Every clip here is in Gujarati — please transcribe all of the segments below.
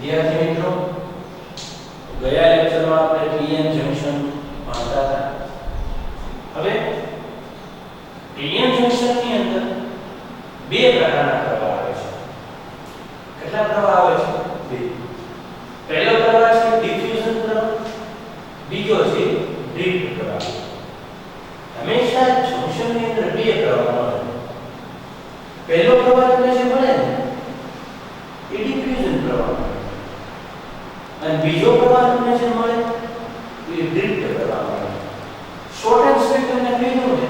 વિદ્યાર્થી મિત્રો, ગયા લેક્ચરમાં આપણે પીએન જંકશન ભણતા હતા. હવે પીએન જંકશનની અંદર બે પ્રકારના પ્રવાહ આવે છે. કેટલા પ્રવાહ આવે છે? બે. પહેલો પ્રવાહ છે ડિફ્યુઝન પ્રવાહ, બીજો છે ડ્રિફ્ટ પ્રવાહ. હંમેશા જંકશનની અંદર બે પ્રવાહ મળે. પહેલો પ્રવાહ તમને જે મળે ને એ ડિફ્યુઝન પ્રવાહ મળે, અને બીજો પ્રવાહ તમને જે મળે એ ડ્રિફ્ટ પ્રવાહ મળે. શોર્ટ એન્ડ સ્વીટ તમને કહીએ ને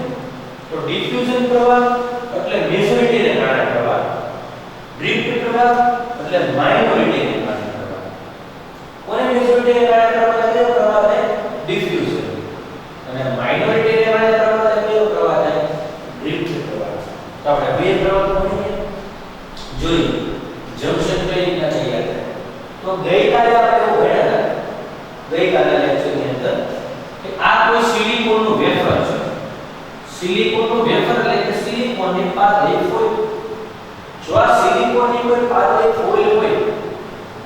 તો ડિફ્યુઝન પ્રવાહ એટલે મેજોરિટીને કારણે પ્રવાહ, ડ્રિફ્ટ પ્રવાહ એટલે માઇનોરિટીને કારણે પ્રવાહ. કોને મેજોરિટીને કારણે પ્રવાહ કયો પ્રવાહ છે? ડિફ્યુઝન. અને માઇનોરિટીને કારણે પ્રવાહ કયો પ્રવાહ છે? ડ્રિફ્ટ પ્રવાહ. તો આપણે બે પ્રવાહ ભણીએ. જોઈએ જંકશન કઈ રીતના તૈયાર થાય. તો ગઈકાલે આપણે એવું ભણ્યા હતા, ગઈકાલે લેક્ચરની અંદર, કે આ કોઈ સિલિકોનનું વેફર છે. સિલિકોનનું વેફર એટલે કે સિલિકોનની પાતળી ફોઇલ. જો આ સિલિકોનની કોઈ પાતળી ફોઇલ હોય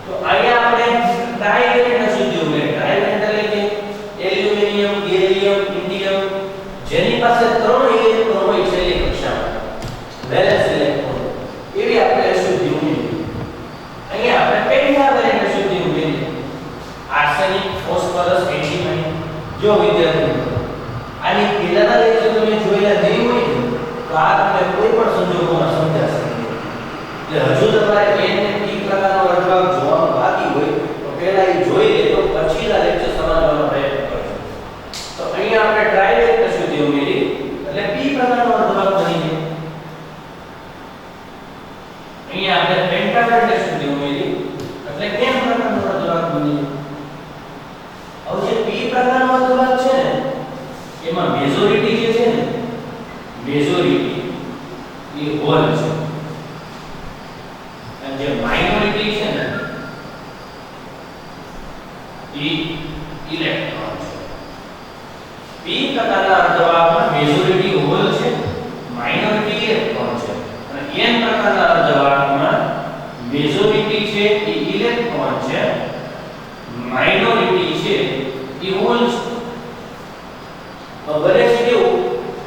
તો અહીંયા આપણે ટ્રાઇવેલેન્ટ અશુદ્ધિ ઉમેરીએ. ટ્રાઇવેલેન્ટ એટલે કે એલ્યુમિનિયમ, ગેલિયમ, ઇન્ડિયમ, જેની પાસે 3 ઇલેક્ટ્રોન હોય છેલ્લી કક્ષામાં, વેલેન્સ ઇલેક્ટ્રોન, એવી આપણે અશુદ્ધિ ઉમેરીએ. અહીંયા આપણે પેન્ટાવેલેન્ટ અશુદ્ધિ ઉમેરીએ. Arsenic, phosphorus, antimony. જો વિદ્યાર્થી મિત્રો, આની પહેલાના લેક્ચર તમે જોયેલા નહીં હોય ને તો આ તમને કોઈ પણ સંજોગોમાં સમજાશે નહીં. એટલે હજુ તમારે n ને p પ્રકારનો વર્ગભાગ જોવાનો બાકી હોય તો પહેલા એ જોઈ લેજો, પછીના લેક્ચર સમજવાનો પ્રયત્ન કરજો. તો અહીંયા આપણે ટ્રાઇવેલેન્ટ અશુદ્ધિ ઉમેરી એટલે p પ્રકારનો વર્ગભાગ બની જાય. અહીંયા આપણે પેન્ટાવેલેન્ટ અશુદ્ધિ ઉમેરી એટલે n પ્રકારનો વર્ગભાગ બની જાય. હવે જે p પ્રકારનો વર્ગભાગ છે ને એમાં મેજોરિટી જે છે ને, મેજોરિટી એ હોલ છે, અને જે માઇનોરિટી છે ને એ ઇલેક્ટ્રોન છે. p પ્રકારના અર્ધવાહકમાં મેજોરિટી હોલ છે, માઇનોરિટી ઇલેક્ટ્રોન છે, અને n પ્રકારના અર્ધવાહકમાં મેજોરિટી છે એ ઇલેક્ટ્રોન છે, માઇનોરિટી છે એ હોલ છે. બને છે કેવું,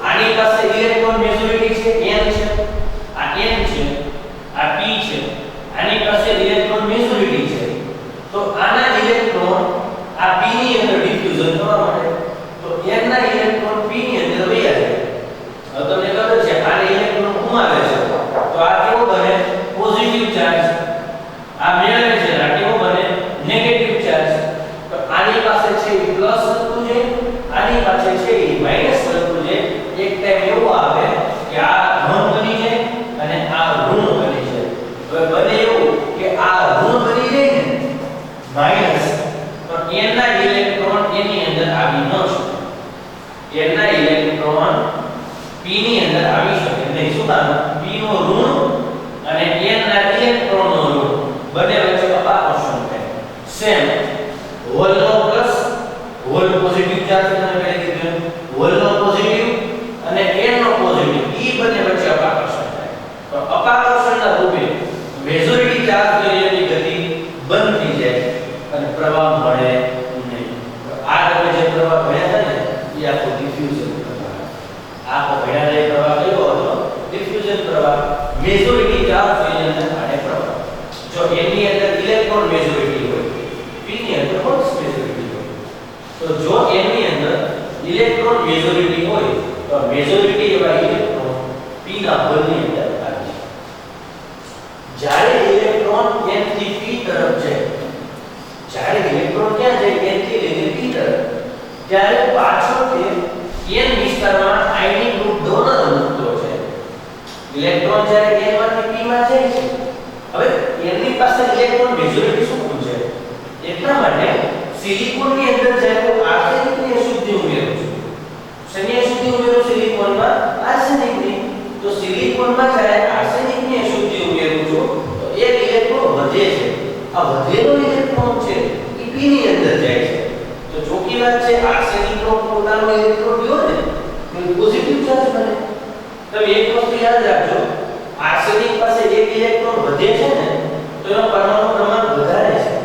આની પાસે ઇલેક્ટ્રોન મેજોરિટી છે n છે, આ n છે, આ p છે, આની પાસે ઇલેક્ટ્રોન મેજોરિટી છે, તો આના ઇલેક્ટ્રોન આ p ની અંદર ડિફ્યુઝન થવા માટે તો n ના ઇલેક્ટ્રોન p ની અંદર વહ્યા જાય. હવે તમને ખબર છે આને ઇલેક્ટ્રોન ગુમાવે છે તો આ કેવો બને? Positive charge. આ મેળવે છે આ કેવો બને? Negative charge. તો આની પાસે છે એ પ્લસ વધતું જાય, આની પાસે છે એ માઈનસ વધતું જાય. એક ટાઈમ એવો આવે કે આ ધન બની જાય અને આ ઋણ બની જાય. હવે બને એવું કે આ ઋણ બની જાય ને માઈનસ, તો n ના ઇલેક્ટ્રોન એની અંદર આવી ન શકે. n ના ઇલેક્ટ્રોન p ની અંદર આવી શકે નહીં. શું કામ? p નો ઋણ અને n ના ઇલેક્ટ્રોન નો ઋણ બંને વચ્ચે અપાકર્ષણ થાય. સેમ હોલ નો પ્લસ, હોલ પોઝિટિવ ચાર્જ તમે પહેલા કીધું, હોલ નો પોઝિટિવ અને n નો પોઝિટિવ, ઈ બંને વચ્ચે અપાકર્ષણ થાય. તો અપાકર્ષણના રૂપે મેજોરિટી ચાર્જ એની ગતિ બંધ થઈ જાય અને પ્રવાહ મળે નહીં. આ તમે જે પ્રવાહ ભણ્યા હતા ને એ આખો ડિફ્યુઝન પ્રવાહ. આખો ભણ્યા એ પ્રવાહ કયો હતો? ડિફ્યુઝન પ્રવાહ. મેજોરિટી ચાર્જ એની અંદર પ્રવાહ. જો n ની અંદર ઇલેક્ટ્રોન મેજોરિટી હોય, p ની અંદર હોલ્સ મેજોરિટી હોય, તો જો n ની અંદર ઇલેક્ટ્રોન મેજોરિટી હોય તો મેજોરિટી એવા ઇલેક્ટ્રોન p ના હોલની અંદર આવે છે. જ્યારે ઇલેક્ટ્રોન n થી p તરફ જાય, જ્યારે ઇલેક્ટ્રોન ક્યાં જાય? n થી લઈને p તરફ, ત્યારે પાછળ તે n વિસ્તારમાં આયનિક ગ્રુપ ડોનર મૂકતો છે. ઇલેક્ટ્રોન જ્યારે n માંથી p માં જાય છે, હવે n ની પાસે ઇલેક્ટ્રોન મેજોરિટી શું છે? એટલા માટે સિલિકોનની અંદર જાય તો આર્સેનિકની અશુદ્ધિ ઉમેરું છું. શેની અશુદ્ધિ ઉમેરું? સિલિકોનમાં આર્સેનિકની. તો સિલિકોનમાં જ્યારે આર્સેનિકની અશુદ્ધિ ઉમેરું છું તો એક ઇલેક્ટ્રોન વધે છે. આ વધેલો ઇલેક્ટ્રોન છે એ p ની અંદર જાય છે. તો ચોખ્ખી વાત છે આર્સેનિકનો પોતાનો ઇલેક્ટ્રોન લ્યો ને તો પોઝિટિવ ચાર્જ બને. તમે એક વસ્તુ યાદ રાખજો, આર્સેનિક પાસે એક ઇલેક્ટ્રોન વધે છે ને તો એનો પરમાણુ ક્રમાંક વધારે છે.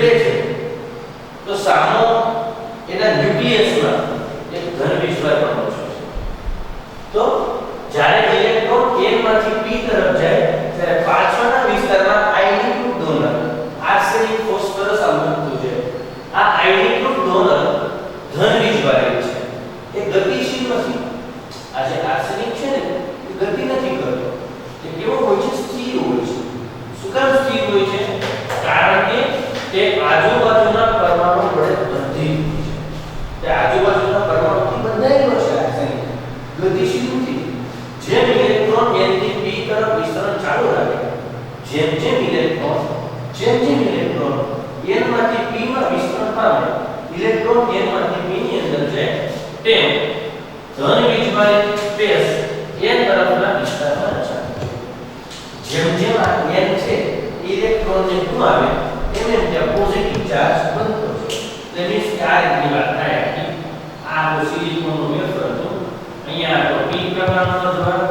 ઘટે છે તો સામો એના ન્યુક્લિયસમાં એક ધન વીજભાર પણ ઓછો છે. તો જ્યારે ઇલેક્ટ્રોન n માંથી p તરફ જાય ત્યારે પાછળના વિસ્તારમાં આયનીકૃત ડોનર આર્સેનિક ફોસ્ફરસ આમંતું છે. આ આયનીકૃત ડોનર ધન વીજભારી છે. એ ગતિશીલ નથી. આ જે આર્સેનિક છે ને એ ગતિ નથી કરતો. તે કેવો હોય છે? સ્થિર હોય છે. શું કામ સ્થિર હોય છે? કારણ કે તે આજુબાજુના પરમાણુ વડે બંધિત છે. તે આજુબાજુના પરમાણુથી બંધાયેલો છે. આર્સેનિક ગતિશીલ નથી. જેમ ઇલેક્ટ્રોન n થી p તરફ વિસ્તરણ ચાલુ રાખે, જેમ ઇલેક્ટ્રોન n માંથી p માં વિસ્તરણ પામે, ઇલેક્ટ્રોન n માંથી p ની અંદર જાય, તેમ ધન વીજભારી સ્પેસ n તરફના વિસ્તારમાં રચાય. જેમ આ n છે ઇલેક્ટ્રોનને ગુમાવે તેમ ત્યાં પોઝિટિવ ચાર્જ બનતો છે. એટલે મીન્સ કે આ રીતની વાત થાય કે આ સિલિકોનનું વેફર હતું, અહીંયા તો p પ્રકારનો અર્ધવાહક,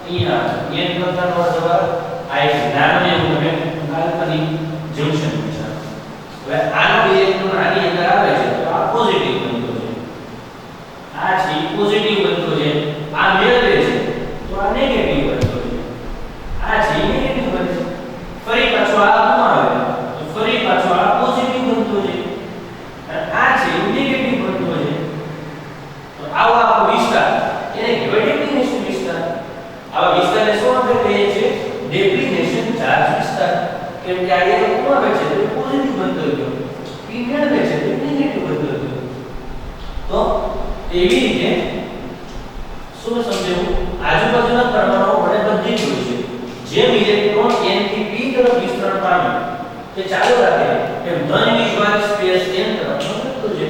અહીંયા n પ્રકારનો અર્ધવાહક, આ એક નાનું એવું તમે કાલ્પનિક જંકશન વિચારો. હવે આનો ઇલેક્ટ્રોન આની અંદર આવે છે તો આ પોઝિટિવ બનતો છે, આ છે પોઝિટિવ બનતો છે, આ મેળવે છે તો આ નેગેટિવ બનતો છે, આ છે નેગેટિવ બને છે, ફરી પાછો આ ગુમાવે તો ફરી પાછો આ પોઝિટિવ બનતો છે, અને આ છે નેગેટિવ બનતો છે. તો આવો આખો વિસ્તાર એને કહેવાય ડેપ્લિનેશન વિસ્તાર. આવા વિસ્તારને શું આપણે કહીએ છીએ? ડેપ્લિનેશન ચાર્જ વિસ્તાર. કેમ કે આ એક ગુમાવે છે તો પોઝિટિવ બનતો ગયો, p મેળવે છે તો નેગેટિવ બનતો ગયો. તો એવી રીતે શું સમજવું? આજુબાજુના પરમાણુઓ વડે બંધિત હોય છે. જેમ ઇલેક્ટ્રોન n થી p તરફ વિસ્તરણ પામે તે ચાલુ રાખે એમ ધન વીજભારી સ્પેસ n તરફ વધતો છે.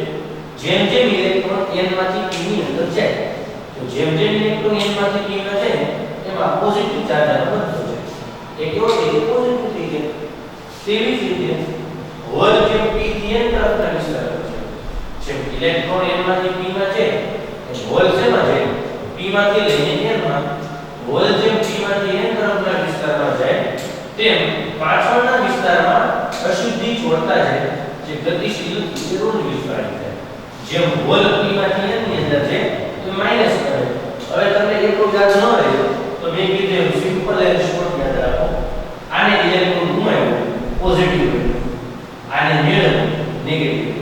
જેમ ઇલેક્ટ્રોન n માંથી p ની અંદર જાય તો જેમ ઇલેક્ટ્રોન n માંથી p માં જાય એમાં પોઝિટિવ ચાર્જ વધતો છે. એ કેવો છે? પોઝિટિવ થઈ જાય. તેવી જ રીતે હોલ જેમ p થી n તરફના વિસ્તાર છે. જેમ ઇલેક્ટ્રોન n માંથી p માં જાય એ હોલ શેમાં જાય? p માંથી લઈને n માં. હોલ જેમ p માંથી n તરફના વિસ્તારમાં જાય તેમ પાછળના વિસ્તારમાં અશુદ્ધિ છોડતા જાય, જે ગતિશીલ ઋણ વીજભારી થાય. જેમ હોલ p માંથી n ની અંદર છે તો માઈનસ કરે. હવે તમને એટલું યાદ ન રહે તો મેં કીધું સિમ્પલ એન્ડ શોર્ટ યાદ રાખો. આને ઇલેક્ટ્રોન ગુમાવ્યો પોઝિટિવ બન્યો, આને મેળવ્યો નેગેટિવ.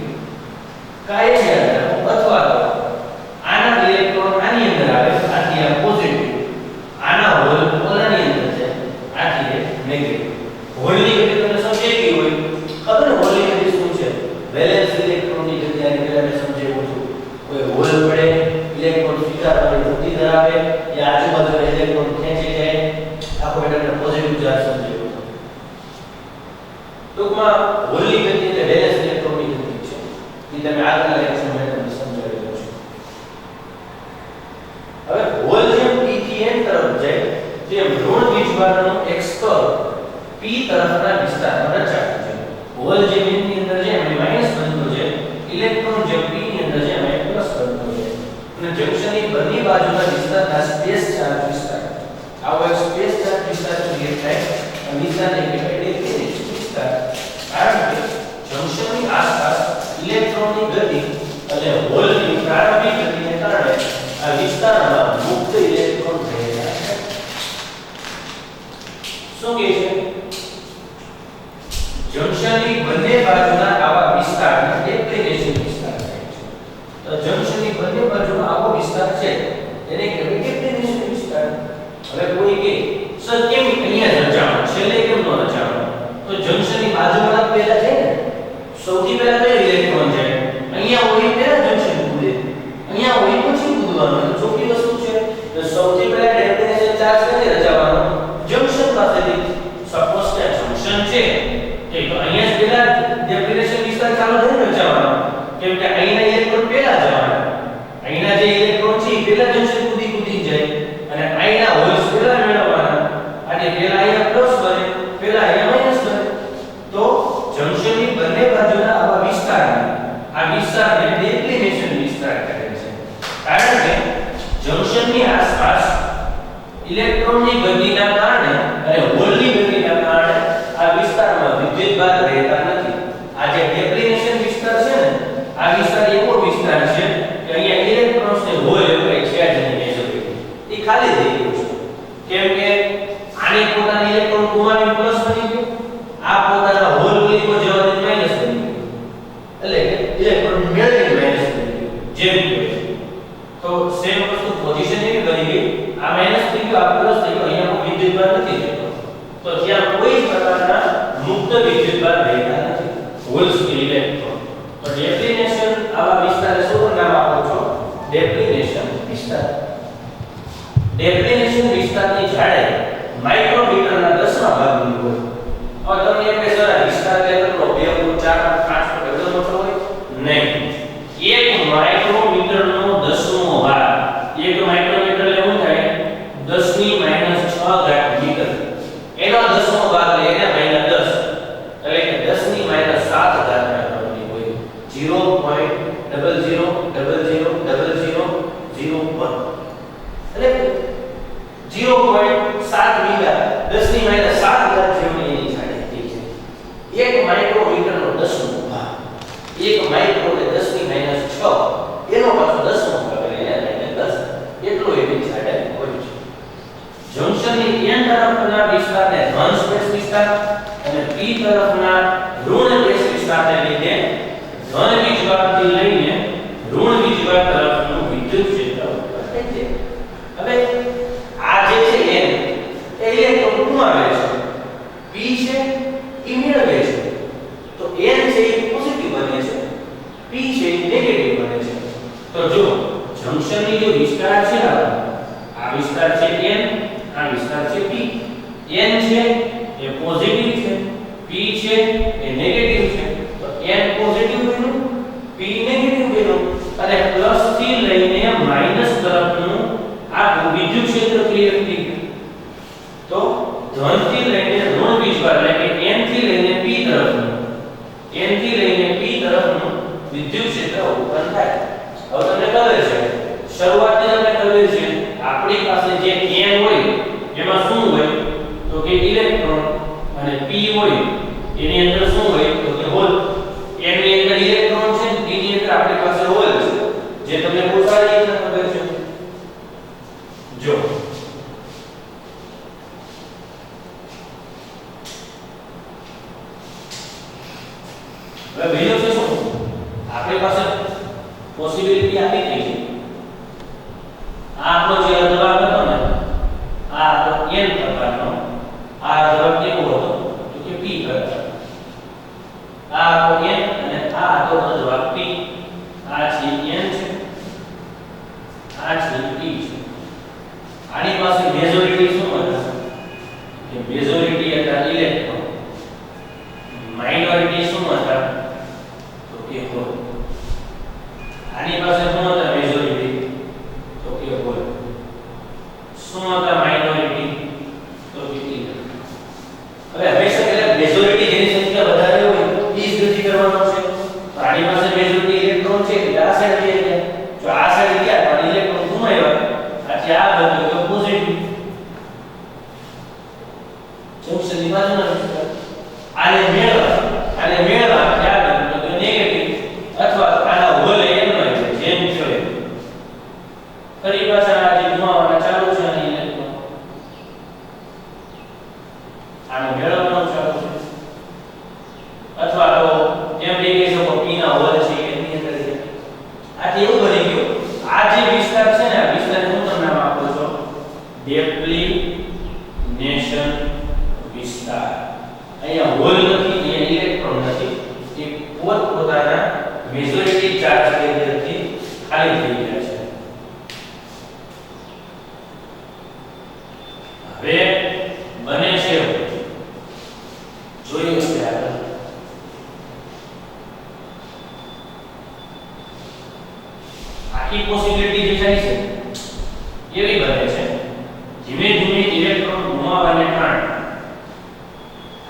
કાયમ યાદ રાખો. અથવા તો આના ઇલેક્ટ્રોન આની અંદર આવે આથી આ પોઝિટિવ, આના હોલ ઓલાની અંદર છે આથી નેગેટિવ. હોલની ગતિ તમને સમજાઈ ગઈ હોય. ખબર ને હોલની ગતિ શું છે? વેલેન્સ ઇલેક્ટ્રોનની ગતિ આની પહેલા મેં સમજાવ્યું હતું. કોઈ હોલ પડે, ઇલેક્ટ્રોન સ્વીકારવાની વૃત્તિ ધરાવે, એ આજુબાજુના ઇલેક્ટ્રોન ખેંચી જાય, આખો એટલે પોઝિટિવ ચાર્જ સમજાવ્યો હતો. ટૂંકમાં હોલની ગતિ એટલે વેલેન્સ ઇલેક્ટ્રોનની ગતિ છે. એ તમે આગળના લેક્ચરમાં તમને સમજાવી દઉં છું. હવે હોલ જેમ p થી n તરફ જાય તેમ ઋણ વીજભારનું એક સ્તર p તરફના વિસ્તારમાં રચાય છે. હોલ જેમ n ની અંદર છે એમાં માઈનસ બનતો છે, ઇલેક્ટ્રોન જેમ p ની અંદર છે એમાં પ્લસ બનતો છે. અને જંકશનની બંને બાજુના વિસ્તારના સ્પેસ ચાર્જ વિસ્તાર, આવો એક સ્પેસ ચાર્જ વિસ્તાર ક્રિએટ થાય. આ વિસ્તારને કહેવાય ડેપ્લિનેશન વિસ્તાર. કારણ કે જંકશનની આસપાસ ઇલેક્ટ્રોનની ગતિ અને હોલની પ્રારંભિક ગતિને કારણે આ વિસ્તારમાં મુક્ત ઇલેક્ટ્રોન રહેલા છે. શું કહે છે? જંકશનની બંને બાજુના આવા વિસ્તારને ડેપ્લિનેશન વિસ્તાર કહે છે. તો જંકશનની બંને બાજુનો આવો વિસ્તાર છે એને કહેવાય ડેપ્લિનેશન વિસ્તાર. હવે કોઈ કે સર કેમ અહીંયા રચાણો છેલ્લે કેમ ન રચાણો? તો જંકશનની બાજુમાં પહેલા છે ને, સૌથી પહેલા તો ઇલેક્ટ્રોન જાય, અહીંયા હોય પહેલા જંકશન કૂદે, અહીંયા હોય પછી કૂદવાનું. તો ચોખ્ખી વસ્તુ છે. તો સૌથી પહેલા ડેપ્લિનેશન ચાર્જ ક્યાંથી રચાવાનો? જંકશન પાસેથી. સપોઝ કે જંકશન છે તો અહીંયા જ પહેલા ડેપ્લિનેશન વિસ્તાર ચાલુ થઈને રચાવાનો. કેમ કે અહીંના ઇલેક્ટ્રોન પહેલા જવાના, અહીંના જે ઇલેક્ટ્રોન છે એ પહેલા જંકશન કૂદી જાય, અને અહીંના હોલ્સ પહેલા મેળવવાના. અને પહેલા અહીંયા પ્લસ બને, પહેલા અહીંયા માઈનસ બને. તો જંકશનની બંને બાજુના આવા વિસ્તારને, આ વિસ્તારને ડેપ્લિનેશન વિસ્તાર કહે છે. કારણ કે જંકશનની આસપાસ ઇલેક્ટ્રોનની ગતિના કારણે અને હોલની ગતિના કારણે આ વિસ્તારમાં વિદ્યુતભાર રહેતા નથી. આ જે સેમ વસ્તુ પોઝિશન એવી બની ગઈ આ માઈનસ થઈ ગયું આ પ્લસ થઈ ગયું અહીંયા કોઈ વિદ્યુતભાર નથી જતો તો ત્યાં કોઈ પ્રકારના મુક્ત વિદ્યુતભાર રહેતા નથી હોલ્સ ઇલેક્ટ્રોન તો ડેફિનેશન આવા વિસ્તારને શું નામ આપો છો ડેફિનેશન વિસ્તાર ડેફિનેશન વિસ્તારની જાડાઈ માઇક્રોમીટરના 10મા ભાગની હોય હવે તમે એમ કહેશો આ વિસ્તાર કેટલો 2 4 5 એટલો મોટો હોય નહીં 1 માઇક્રોમીટરનો 10મો ભાગ 1 માઇક્રોમીટર એટલે શું થાય 10 ની -6 ઘાત મીટર એનો 10મો ભાગ લે એને -10 એટલે કે 10 ની -7 ઘાત ની હોય 0.00000001 એટલે 0.7 મીટર 10 ની -7 ઘાત જેવડી એની જાડાઈ થઈ છે 1 માઇક્રોમીટરનો 10મો ભાગ 1 માઇક્રો એટલે 10 ની -6 એનો પાછો 10મો ભાગ એટલે એને -10 એટલો એની જાડાઈ હોય છે જંક્શનની n તરફના વિસ્તારને ધન સ્પેસ વિસ્તાર અને p તરફના ઋણ સ્પેસ વિસ્તારને લીધે ધન વીજભાગથી લઈને ઋણ વીજભાગ તરફનું વિદ્યુત ક્ષેત્ર ઉત્પન્ન થાય છે હવે આ જે છે n એ ઇલેક્ટ્રોન ગુમાવે છે p છે એ મેળવે છે તો n છે એ પોઝિટિવ બને છે p છે એ નેગેટિવ બને છે તો જો જંક્શનની જે વિસ્તાર છે આ વિસ્તાર છે n આ વિસ્તાર છે p n છે એ પોઝિટિવ છે p છે એ નેગેટિવ છે તો n પોઝિટિવ બન્યું p નેગેટિવ બન્યું અને પ્લસ થી લઈને માઈનસ તરફનું આ વિદ્યુત ક્ષેત્ર ક્લિયર થઈ ગયું તો ધન થી લઈને ઋણ વીજભાર એટલે કે n થી લઈને p તરફનું n થી લઈને p તરફનું વિદ્યુત ક્ષેત્ર ઉત્પન્ન થાય હવે તમને ખબર છે શરૂઆતથી તમને ખબર છે આપણી પાસે જે n હોય એમાં શું હોય તો કે ઇલેક્ટ્રોન અને p હોય એની અંદર શું હોય તો કે હોલ n ની અંદર ઇલેક્ટ્રોન છે p ની અંદર આપણી પાસે હોલ છે જે તમને બહુ સારી રીતે ખબર છે જો હવે બીજો છે શું આપણી પાસે પોસિબિલિટી આપી છે આ આપણો જે અર્ધવાહક હતો ને આ તો n પ્રકારનો આ અર્ધવાહક કેવો હતો તો કે p પ્રકાર આ આપણો n અને આ હતો અર્ધવાહક p આ છે n છે આ છે p છે આની પાસે મેજોરિટી શું હતી કે મેજોરિટી હતા ઇલેક્ટ્રોન માઇનોરિટી શું હતા તો કે હોલ આની પાસે શું હતા મેજોરિટી તો કે હોલ શું હતા માઇનોરિટી તો કે ઇલેક્ટ્રોન હવે હંમેશા એટલે મેજોરિટી જેની સંખ્યા વધારે હોય એ જ ગતિ કરવાનો છે તો આની પાસે મેજોરિટી ઇલેક્ટ્રોન છે એટલે આ સાઈડ લઈ ગયા જો આ સાઈડ ગયા તો ઇલેક્ટ્રોન ગુમાવ્યા આથી આ બન્યું તો પોઝિટિવ જંક્શનની બાજુના વિસ્તાર આને મેળવવા ત્યાં બન્યું તો નેગેટિવ અથવા આના હોલ એનો છે જેમ છે ફરી પાછા આ જે ગુમાવવાના ચાલુ છે અને ઇલેક્ટ્રોન આને મેળવવાનું ચાલુ છે અથવા તો એમ કહી શકો p ના હોલ છે એની અંદર છે આથી એવું બની ગયું આ જે વિસ્તાર છે ને આ વિસ્તારને હું તમને નામ આપું છું ડેફિનેશન વિસ્તાર અહીંયા હોલ નથી અહીંયા ઇલેક્ટ્રોન નથી એ પોતપોતાના મેજોરિટી ચાર્જ કેરિયરથી ખાલી થઈ ગયા છે હવે બને છે જોયું છે આગળ આખી પોસિબિલિટી જે થાય છે એવી બને છે ધીમે ધીમે ઇલેક્ટ્રોન ગુમાવવાને કારણે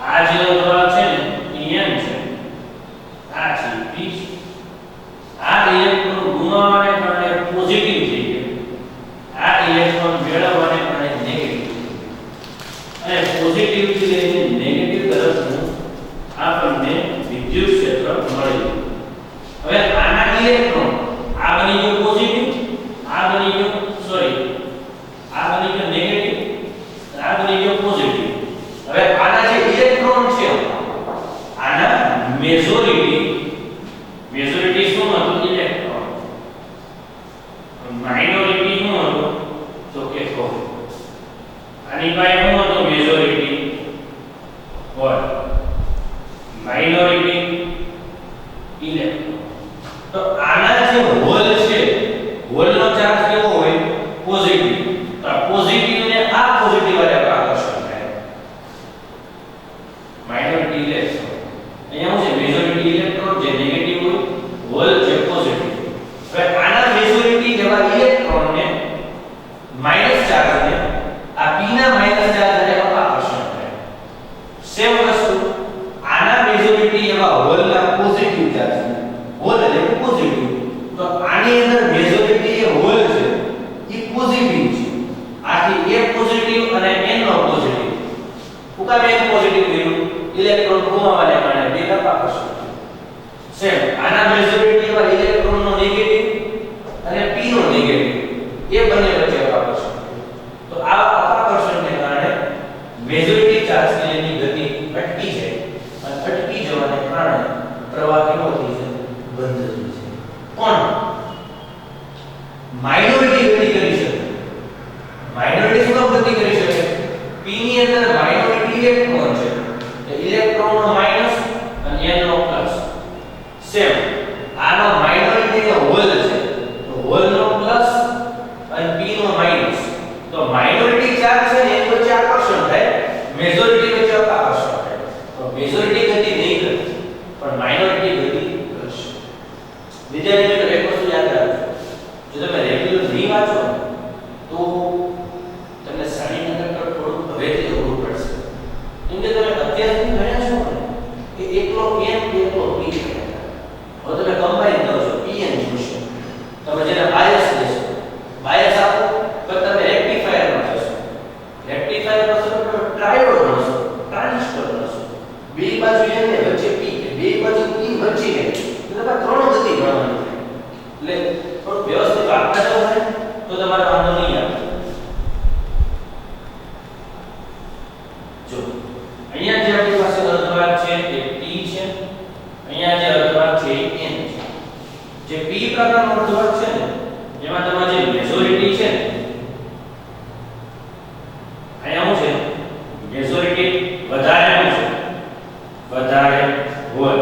આ જે અર્ધવાહક છે ને એ n છે આ છે p આ ઇલેક્ટ્રોન ગુમાવવાને કારણે પોઝિટિવ થઈ ગયું આ ઇલેક્ટ્રોન મેળવવાને કારણે નેગેટિવ અને પોઝિટિવ થી લઈને નેગેટિવ તરફનું આપણને વિદ્યુત ક્ષેત્ર મળ્યું હવે આના ઇલેક્ટ્રોન આ બની ગયો પોઝિટિવ આ બની ગયો આ બની ગયો નેગેટિવ આ બની ગયો પોઝિટિવ હવે આના જે ઇલેક્ટ્રોન છે આના મેજોરિટી શું હતું ઇલેક્ટ્રોન માઇનોરિટી ઇલેક્ટ્રોન આની પાસે શું હતો મેજોરિટી હોલ માઇનોરિટી ઇલેક્ટ્રોન તો આના જે હોલ છે હોલનો ચાર્જ કેવો હોય પોઝિટિવ તો પોઝિટિવ ને આ પોઝિટિવ વાળા પર આકર્ષણ થાય માઇનોરિટી ઇલેક્ટ્રોન અહીંયા શું છે મેજોરિટી ઇલેક્ટ્રોન જે નેગેટિવ હોય હોલ જે પોઝિટિવ હવે આના મેજોરિટી જેવા ઇલેક્ટ્રોન ને માઈનસ ચાર્જ ને આ p ના માઈનસ ચાર્જ ને આકર્ષણ થાય સેમ વસ્તુ આના મેજોરિટી એવા હોલ ના પોઝિટિવ ચાર્જ ને હોલ એટલે પોઝિટિવ તો આની અંદર મેજોરિટી એ હોલ છે ઈ પોઝિટિવ છે આથી એ પોઝિટિવ અને n નો પોઝિટિવ ઉકા બે પોઝિટિવ કર્યું ઇલેક્ટ્રોન ગુમાવવાને કારણે બે તરફ આકર્ષણ સેમ આના મેજોરિટી એવા ઇલેક્ટ્રોન નો નેગેટિવ અને p નો નેગેટિવ એ બંને વચ્ચે આકર્ષણ તો આ આકર્ષણને કારણે મેજોરિટી ચાર્જ ની ગતિ અટકી જાય અને અટકી જવાને કારણે પ્રવાહ કેવો થઈ જાય બંધ થઈ જાય પણ માઇનોરિટી ગતિ કરી શકે માઇનોરિટી શું ગતિ કરી શકે p ની અંદર માઇનોરિટી ઇલેક્ટ્રોન છે તો ઇલેક્ટ્રોન નો માઈનસ અને n નો પ્લસ સેમ આનો માઇનોરિટી નો હોલ છે તો હોલ નો પ્લસ અને p નો માઈનસ તો માઇનોરિટી ચાર્જ છે ને એની વચ્ચે આકર્ષણ થાય મેજોરિટી વચ્ચે આકર્ષણ થાય તો મેજોરિટી ગતિ નહીં કરે પણ માઇનોરિટી ગતિ કરશે વિદ્યાર્થી મિત્રો એક વસ્તુ યાદ રાખજો જો તમે રેગ્યુલર નહીં વાંચો તો તમને સાડી નગર પર થોડું હવેથી અઘરું પડશે કેમ કે તમે અત્યાર સુધી ભણ્યા છો ને કે એકલો n એકલો p હવે તમે કમ્બાઈન કરો છો pn જોશો તમે જેને બાયસ લેશો બાયસ આપો તો તમે રેક્ટિફાયર માં જશો રેક્ટિફાયર માં તમે ટ્રાયોડ ભણશો ટ્રાન્ઝિસ્ટર ભણશો બે બાજુ n ને વચ્ચે p કે બે બાજુ p વચ્ચે n એટલે ત્રણ ગતિ ભણવાની એટલે થોડું વ્યવસ્થિત વાંચતા જાવ ને તો તમારે વાંધો નહીં આવે જો અહીંયા જે આપણી પાસે અર્ધવાહક છે એ p છે અહીંયા જે અર્ધવાહક છે એ n છે જે p પ્રકારનો અર્ધવાહક છે ને એમાં તમારે જે મેજોરિટી છે ને અહીંયા શું છે મેજોરિટી વધારે શું છે વધારે હોલ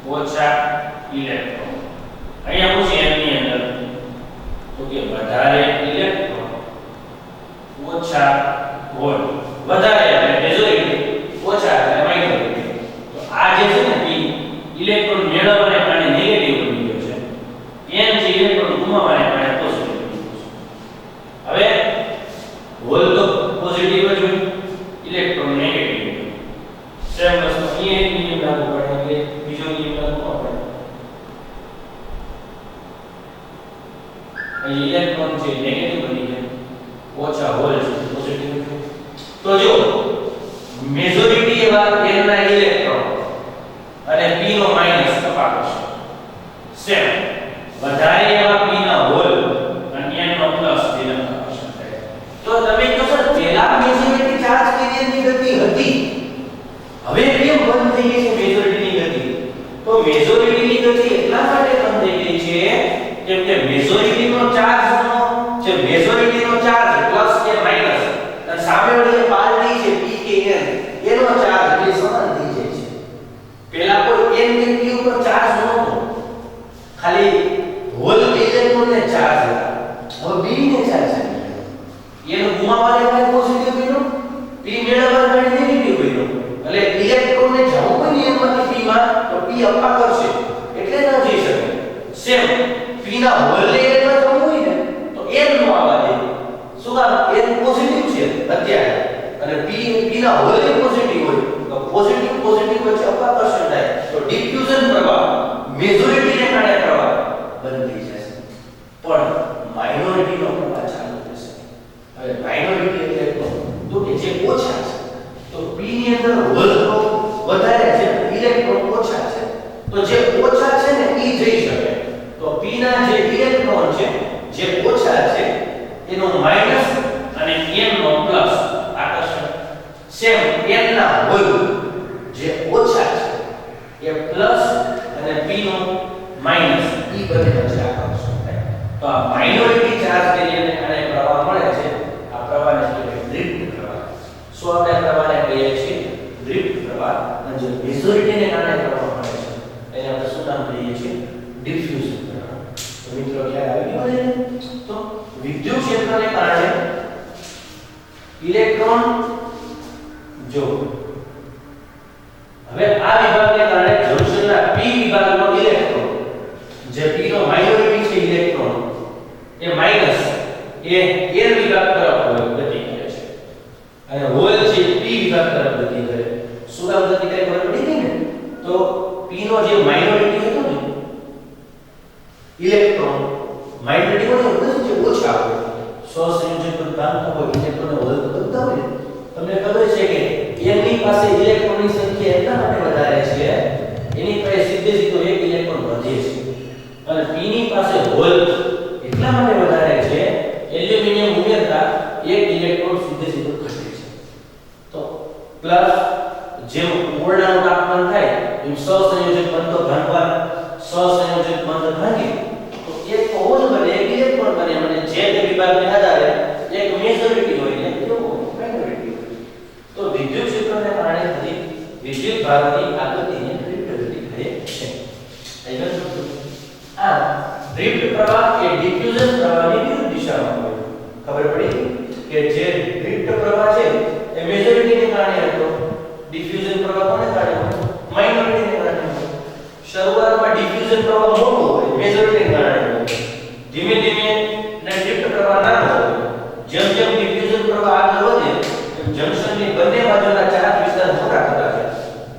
ઓછા ઇલેક્ટ્રોન અહીંયા શું છે એની અંદર તો કે વધારે ઇલેક્ટ્રોન ઓછા હોલ વધારે એટલે મેજોરિટી ઓછા એટલે માઇનોરિટી તો આ જે છે ને p ઇલેક્ટ્રોન મેળવવાને કારણે નેગેટિવ બની ગયો છે n જે ઇલેક્ટ્રોન ગુમાવવાને કારણે પોઝિટિવ બની ગયો છે હવે હોલ તો પોઝિટિવ જ હોય ઇલેક્ટ્રોન નેગેટિવ સેમ વસ્તુ અહીંયા એક નિયમ લાગુ પડે કે બીજો નિયમ લાગુ પડે અહીં ઇલેક્ટ્રોન જે નેગેટિવ બની જાય ઓછા હોલ છે પોઝિટિવ છે તો જો મેજોરિટી એવા n ના ઇલેક્ટ્રોન અને p નો માઈનસ અપાકર્ષણ સેમ વધારે એવા p ના હોલ અને n નો પ્લસ જેને આકર્ષણ થાય તો તમે કહો છો પહેલા મેજોરિટી ચાર્જ કેરિયરની ગતિ હતી હવે કેમ બંધ થઈ ગઈ છે મેજોરિટીની ગતિ તો મેજોરિટીની ગતિ એટલા માટે બંધ થઈ ગઈ છે કેમ કે મેજોરિટીનો ચાર્જ જે મેજોરિટીનો ચાર્જ પ્લસ કે માઈનસ અને સામેવાળી જે પાર્ટી છે p કે n એનો ચાર્જ બે સમાન થઈ જાય છે પહેલા કોઈ n કે p ઉપર ચાર્જ નહોતો ખાલી હોલ કે ઇલેક્ટ્રોન ને ચાર્જ હતા હવે b ને ચાર્જ છે એનો ગુમાવવાને કારણે પોઝિટિવ બન્યો p મેળવવાને કારણે નેગેટિવ બન્યો એટલે ઇલેક્ટ્રોન ને જવું હોય n માંથી p માં તો p અપા કરશે એટલે ન જઈ શકે સેમ p ના હોલ ને n માં જવું હોય ને તો n નો આવવા દે શું કામ n પોઝિટિવ છે અત્યારે અને p ના હોલ ને પોઝિટિવ હોય તો પોઝિટિવ વચ્ચે અપાકર્ષણ થાય તો ડિફ્યુઝન પ્રવાહ મેજોરિટી ને કારણે પ્રવાહ બંધ થઈ જશે પણ માઇનોરિટી નો પ્રવાહ ચાલુ થશે હવે માઇનોરિટી એટલે તો કે જે ઓછા છે તો p ની અંદર હોલ તો વધારે છે ઇલેક્ટ્રોન ઓછા છે તો જે ઓછા છે ને એ જઈ શકે તો p ના જે ઇલેક્ટ્રોન છે જે ઓછા છે એનો માઈનસ અને n નો પ્લસ આકર્ષણ સેમ n ના હોલ જે ઓછા છે એ પ્લસ અને p નો માઈનસ ઈ બંને વચ્ચે આકર્ષણ થાય તો આ માઇનોરિટી ચાર્જ કેરિયરને કારણે પ્રવાહ મળે છે વિદ્યુત ક્ષેત્રને કારણે ઇલેક્ટ્રોન જો હવે આ વિભાગને કારણે જંક્શનના p વિભાગનો ઇલેક્ટ્રોન જે p નો માઇનોરિટી છે ઇલેક્ટ્રોન એ માઈનસ એ n વિભાગ તરફ ગતિ કરે છે અને હોલ છે p વિભાગ તરફ ગતિ કરે શું કામ ગતિ કરે ખબર પડી ગઈ ને તો p નો જે માઇનોરિટી હતો ને ઇલેક્ટ્રોન માઇનોરિટી નો જે ઓછા હોય સહસંયોજક બધાનો હોય ઇલેક્ટ્રોન હોલ બધા હોય તમને ખબર છે કે એની પાસે ઇલેક્ટ્રોનની સંખ્યા એટલા માટે વધારે છે એની પાસે સીધો એક ઇલેક્ટ્રોન વધે છે અને p ની પાસે હોલ એટલા માટે વધારે છે એલ્યુમિનિયમ ઉમેરતા એક ઇલેક્ટ્રોન સીધો ઘટે છે તો પ્લસ જેમ ઓરડાનું તાપમાન થાય એમ સહસંયોજક બંધો ભાંગવા સહસંયોજક બંધ ભાંગે તો એક હોલ બને એક ઇલેક્ટ્રોન બને અને જે વિભાગને આધારે એક મેજોરિટી હોય ને કેવો માઇનોરિટી હોય તો વિદ્યુત ક્ષેત્રને કારણે થતી વિદ્યુત ભાગની આ ગતિને ડ્રિફ્ટ ગતિ કહે છે આ ડ્રિફ્ટ પ્રવાહ એ ડિફ્યુઝન પ્રવાહની વિરુદ્ધ દિશામાં હોય ખબર પડી કે જે ડ્રિફ્ટ પ્રવાહ છે એ મેજોરિટીને કારણે હતો ડિફ્યુઝન પ્રવાહ કોને કારણે માઇનોરિટીને કારણે શરૂઆતમાં ડિફ્યુઝન પ્રવાહ મોટો હોય મેજોરિટીને કારણે ધીમે ધીમે ને ડ્રિફ્ટ પ્રવાહ નાનો હોય જેમ જેમ ડિફ્યુઝન પ્રવાહ આગળ વધે એમ જંક્શનની બંને બાજુના ચાર્જ વિસ્તાર મોટા થતા જાય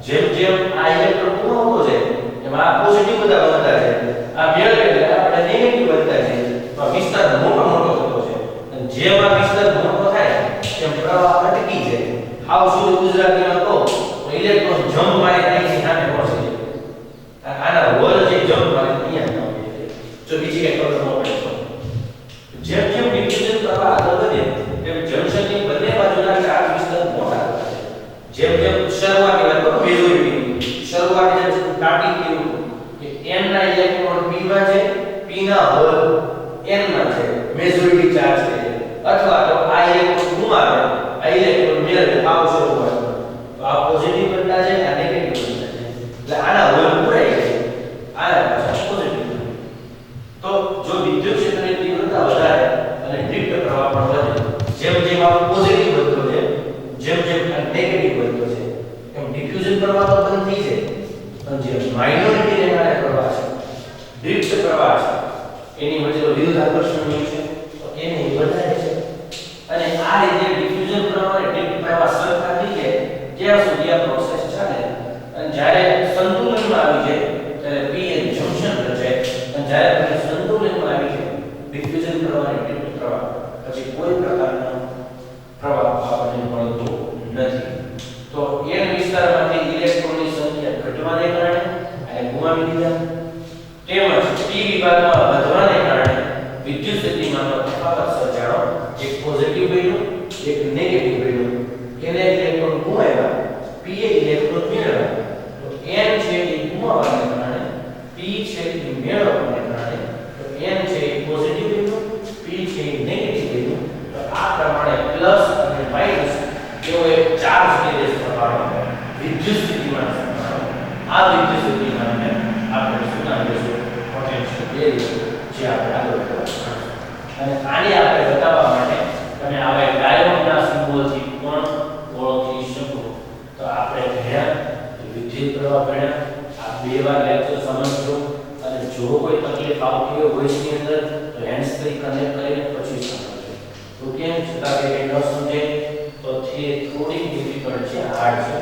જેમ જેમ આ ઇલેક્ટ્રોન પૂરો થતો જાય એમ આ પોઝિટિવ બધા બનતા જાય આ મેળ એટલે આપણે નેગેટિવ બનતા જાય તો આ વિસ્તાર મોટો થતો છે અને જેમ આ વિસ્તાર મોટો થાય તેમ પ્રવાહ અટકી જાય હાવ શુદ્ધ ગુજરાતીમાં કહો તો ઇલેક્ટ્રોન જમ્પ મારી અહીંથી સામે પહોંચે આના હોલ જે જમ્પ મારી અહીંયા ન હોય જો બીજી એક ખબર ન પડે જેમ જેમ ડિફ્યુઝન પ્રવાહ આગળ વધે તેમ જંક્શનની બંને બાજુના ચાર્જ વિસ્તાર મોટા થતા જાય જેમ જેમ શરૂઆતની વાત કરો મેજોરિટી શરૂઆતની જેમ સ્ટાર્ટિંગ કેવું કે n ના ઇલેક્ટ્રોન p માં છે p ના હોલ n માં છે મેજોરિટી ચાર્જ છે અથવા તો આ ઇલેક્ટ્રોન ગુમાવે આ ઇલેક્ટ્રોન મેળવે આવ શરૂઆત તો આ પોઝિટિવ બનતા છે આ નેગેટિવ બનતા છે એટલે આના હોલ પૂરાઈ જાય આના પાછા પોઝિટિવ તો જો વિદ્યુત ક્ષેત્રની તીવ્રતા વધારે અને ડ્રિફ્ટ પ્રવાહ પણ વધે જેમ જેમ આ પોઝિટિવ બનતો છે જેમ જેમ આ નેગેટિવ બનતો છે એમ ડિફ્યુઝન પ્રવાહ તો બંધ થઈ જાય પણ જે માઇનોરિટી લેનારા પ્રવાહ છે ડ્રિફ્ટ પ્રવાહ છે એની વચ્ચે વિરુદ્ધ આકર્ષણ હોય છે તો એને વધારે છે અને આ રીતે ડિફ્યુઝન પ્રવાહ અને ડ્રિફ્ટ પ્રવાહ સરખા થઈ જાય ત્યાં સુધી આ પ્રોસેસ ચાલે અને જ્યારે સંતુલનમાં આવી જાય ત્યારે p n જંક્શન રચાય અને જ્યારે તમે સંતુલનમાં આવી જાય ડિફ્યુઝન પ્રવાહ અને ડ્રિફ્ટ પ્રવાહ પછી કોઈ પ્રકારનો પ્રવાહ આપણને મળતો નથી તો n વિસ્તારમાંથી ઇલેક્ટ્રોનની સંખ્યા ઘટવાને કારણે અને ગુમાવી દીધા તેમજ p વિભાગમાં વધવાને કારણે વિદ્યુત સ્થિતિમાનનો તફાવત સર્જાણો એક પોઝિટિવ બન્યું એક નેગેટિવ બન્યું એને ઇલેક્ટ્રોન ગુમાવ્યા p એ ઇલેક્ટ્રોન મેળવ્યા તો n છે એ ગુમાવવાને કારણે p છે એ મેળવવાને કારણે તો n છે એ પોઝિટિવ બન્યું p છે એ નેગેટિવ બન્યું તો આ પ્રમાણે પ્લસ અને માઈનસ એવો એક ચાર્જ નિર્દેશ પ્રભાવ વિદ્યુત સ્થિતિમાન આ વિદ્યુત સ્થિતિમાનને આપણે શું નામ દઈશું પોટેન્શિયલ એરિયા જે આપણે આગળ કરવાનું અને આને આપણે બતાવવા માટે તમે આવા ડાયોડના સિમ્બોલથી પણ ઓળખી શકો તો આપણે ભણ્યા વિદ્યુત પ્રવાહ ભણ્યા આ બે વાર લેક્ચર સમજજો અને જો કોઈ તકલીફ આવતી હોય વોઇસની અંદર તો હેન્ડ્સ ફ્રી કનેક્ટ કરીને પછી સમજજો તો કેમ છતાં કે ન સમજે તો થોડી ડિફિકલ્ટ છે હાર્ડ છે